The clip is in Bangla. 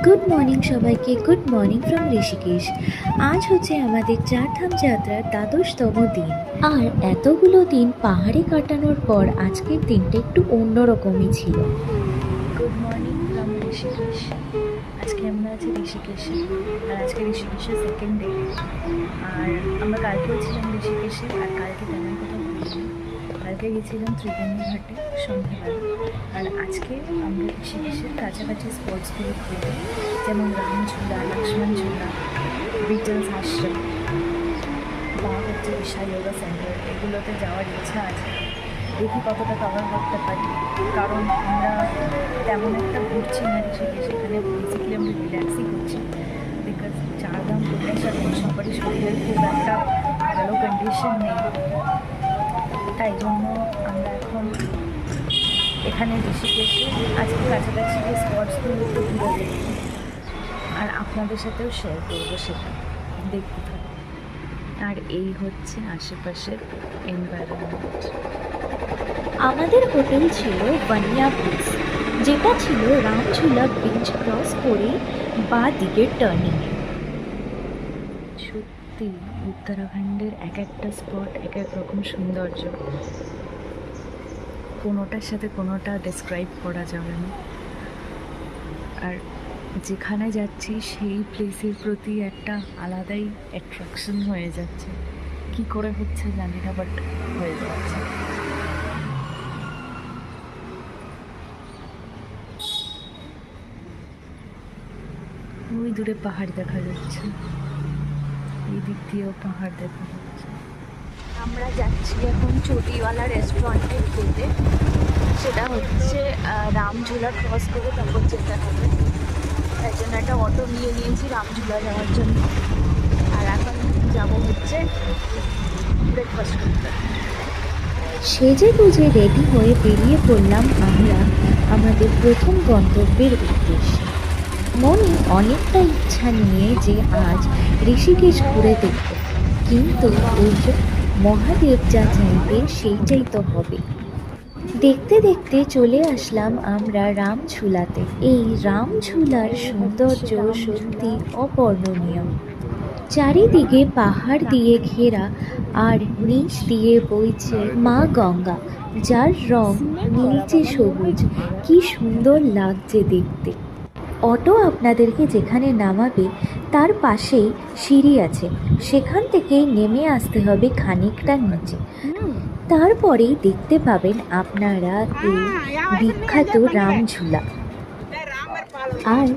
গুড মর্নিং সবাইকে, গুড মর্নিং ফ্রম ঋষিকেশ। আজ হচ্ছে আমাদের চারধাম যাত্রার ১২তম দিন। আর এতগুলো দিন পাহাড়ে কাটানোর পর আজকের দিনটা একটু অন্যরকমই ছিল। Good morning from Rishikesh. আজকে আমরা আছি ঋষিকেশে, আর আজকে ঋষিকেশের সেকেন্ড ডে। আর আমরা কালকেও ছিলাম ঋষিকেশে, আর কালকে তেমন কোথাও ঘুরিনি। কালকে গেছিলাম ত্রিবেণী ঘাটে সন্ধ্যাবেলা। আর আজকে আমরা ঋষিকেশের কাছাকাছি স্পটসগুলো ঘুরবো, যেমন রামঝুলা, লক্ষ্মণ ঝুলা, বিটলস আশ্রম বা হচ্ছে ঈশা যোগা সেন্টার। এগুলোতে যাওয়ার ইচ্ছা আছে, দেখি কতটা কভার করতে পারি। কারণ আমরা তেমন একটা ঘুরছি না ঋষিকেশ, সেখানে বেসিক্যালি আমরা রিল্যাক্সই করছি। বিকজ চারধাম করলে সবারই শরীরের খুব একটা ভালো কন্ডিশন নেই, তাই জন্য আমরা এখন এখানে ঋষিকেশে আজকে কাছাকাছি যে স্পটসগুলো একটু ঘুরে দেখি, আর আপনাদের সাথেও শেয়ার করবো সেটা, দেখতে থাকুন। আর এই হচ্ছে আশেপাশের এনভায়রনমেন্ট। আমাদের হোটেল ছিল বানিয়া ব্রিজ, যেটা ছিল রামঝুলা ব্রিজ ক্রস করে বা দিকের টার্নিংয়ে। সত্যি উত্তরাখণ্ডের এক একটা স্পট এক এক রকম সৌন্দর্য, কোনোটার সাথে কোনোটা ডেসক্রাইব করা যাবে না। আর যেখানে যাচ্ছি সেই প্লেসের প্রতি একটা আলাদাই অ্যাট্রাকশন হয়ে যাচ্ছে। কি করে হচ্ছে জানি না, বাট হয়ে যাচ্ছে। ওই দূরে পাহাড় দেখা যাচ্ছে, এই দিক দিয়েও পাহাড় দেখা যাচ্ছে। আমরা যাচ্ছি এখন চটিওয়ালা রেস্টুরেন্টের দিকে। সেটা হচ্ছে রামঝুলা ক্রস করে তারপর যেতে হবে। তাই জন্য একটা অটো নিয়ে নিয়েছি রামঝুলা যাওয়ার জন্য। আর এখন যাব হচ্ছে ব্রেকফাস্ট করতে। সেজে গুজে রেডি হয়ে বেরিয়ে পড়লাম আমরা আমাদের প্রথম গন্তব্যের উদ্দেশ্যে। মনে অনেকটা ইচ্ছা নিয়ে যে আজ ঋষিকেশ ঘুরে দেখব, কিন্তু ওই যে মহাদেব যা চাইবে সেইটাই তো হবে। দেখতে দেখতে চলে আসলাম আমরা রামঝুলাতে। এই রামঝুলার সৌন্দর্য সত্যি অবর্ণনীয়। চারিদিকে পাহাড় দিয়ে ঘেরা, আর নিচ দিয়ে বইছে মা গঙ্গা, যার রং নীলচে সবুজ। কি সুন্দর লাগছে দেখতে। অটো আপনাদেরকে যেখানে নামাবে তার পাশেই সিঁড়ি আছে, সেখান থেকে নেমে আসতে হবে খানিকটা নিচে। তারপরেই দেখতে পাবেন আপনারা এই বিখ্যাত রামঝুলা। আর